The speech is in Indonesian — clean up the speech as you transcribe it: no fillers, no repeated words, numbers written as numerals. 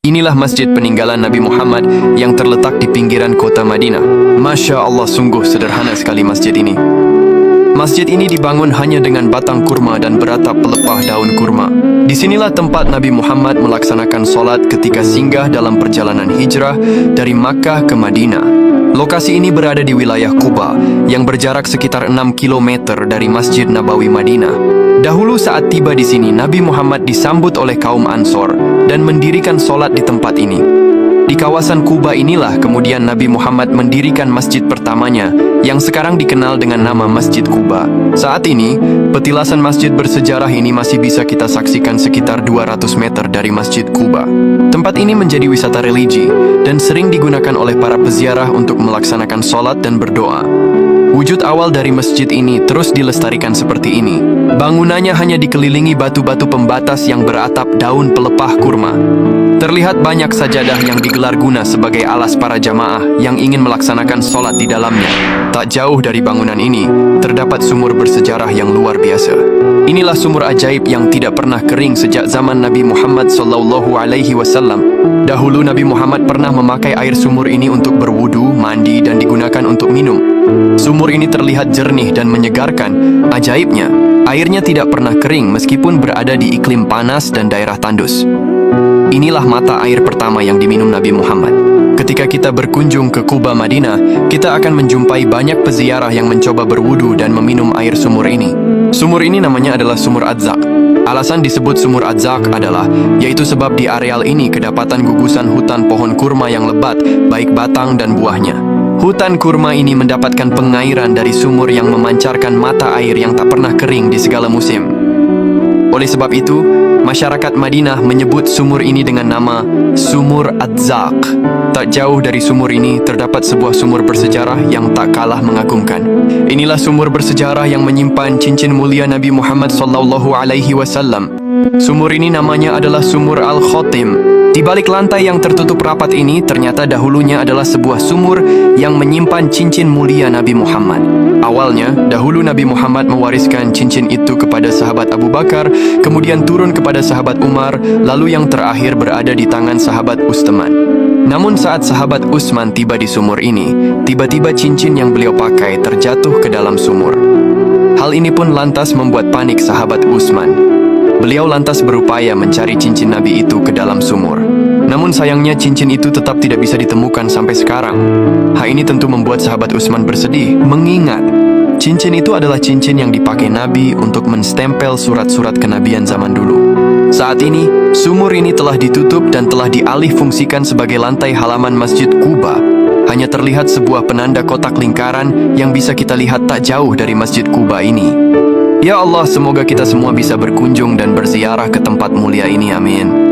Inilah masjid peninggalan Nabi Muhammad yang terletak di pinggiran kota Madinah. Masya Allah, sungguh sederhana sekali masjid ini. Masjid ini dibangun hanya dengan batang kurma dan beratap pelepah daun kurma. Disinilah tempat Nabi Muhammad melaksanakan solat ketika singgah dalam perjalanan hijrah dari Makkah ke Madinah. Lokasi ini berada di wilayah Quba yang berjarak sekitar 6 km dari Masjid Nabawi Madinah. Dahulu saat tiba di sini, Nabi Muhammad disambut oleh kaum Ansor dan mendirikan solat di tempat ini. Di kawasan Quba inilah kemudian Nabi Muhammad mendirikan masjid pertamanya yang sekarang dikenal dengan nama Masjid Quba. Saat ini, petilasan masjid bersejarah ini masih bisa kita saksikan sekitar 200 meter dari Masjid Quba. Tempat ini menjadi wisata religi dan sering digunakan oleh para peziarah untuk melaksanakan sholat dan berdoa. Wujud awal dari masjid ini terus dilestarikan seperti ini. Bangunannya hanya dikelilingi batu-batu pembatas yang beratap daun pelepah kurma. Terlihat banyak sajadah yang digelar guna sebagai alas para jamaah yang ingin melaksanakan sholat di dalamnya. Tak jauh dari bangunan ini, terdapat sumur bersejarah yang luar biasa. Inilah sumur ajaib yang tidak pernah kering sejak zaman Nabi Muhammad SAW. Dahulu Nabi Muhammad pernah memakai air sumur ini untuk berwudu, mandi, dan digunakan untuk minum. Sumur ini terlihat jernih dan menyegarkan. Ajaibnya, airnya tidak pernah kering meskipun berada di iklim panas dan daerah tandus. Inilah mata air pertama yang diminum Nabi Muhammad. Ketika kita berkunjung ke Quba Madinah, kita akan menjumpai banyak peziarah yang mencoba berwudu dan meminum air sumur ini. Sumur ini namanya adalah Sumur Adzaq. Alasan disebut Sumur Adzaq adalah yaitu sebab di areal ini kedapatan gugusan hutan pohon kurma yang lebat, baik batang dan buahnya. Hutan kurma ini mendapatkan pengairan dari sumur yang memancarkan mata air yang tak pernah kering di segala musim. Oleh sebab itu, masyarakat Madinah menyebut sumur ini dengan nama Sumur Adzaq. Tak jauh dari sumur ini terdapat sebuah sumur bersejarah yang tak kalah mengagumkan. Inilah sumur bersejarah yang menyimpan cincin mulia Nabi Muhammad SAW. Sumur ini namanya adalah Sumur Al-Khotim. Di balik lantai yang tertutup rapat ini, ternyata dahulunya adalah sebuah sumur yang menyimpan cincin mulia Nabi Muhammad. Awalnya, dahulu Nabi Muhammad mewariskan cincin itu kepada sahabat Abu Bakar, kemudian turun kepada sahabat Umar, lalu yang terakhir berada di tangan sahabat Utsman. Namun saat sahabat Utsman tiba di sumur ini, tiba-tiba cincin yang beliau pakai terjatuh ke dalam sumur. Hal ini pun lantas membuat panik sahabat Utsman. Beliau lantas berupaya mencari cincin Nabi itu ke dalam sumur. Namun sayangnya cincin itu tetap tidak bisa ditemukan sampai sekarang. Hal ini tentu membuat sahabat Utsman bersedih, mengingat cincin itu adalah cincin yang dipakai Nabi untuk menstempel surat-surat kenabian zaman dulu. Saat ini, sumur ini telah ditutup dan telah dialih fungsikan sebagai lantai halaman Masjid Quba. Hanya terlihat sebuah penanda kotak lingkaran yang bisa kita lihat tak jauh dari Masjid Quba ini. Ya Allah, semoga kita semua bisa berkunjung dan berziarah ke tempat mulia ini, amin.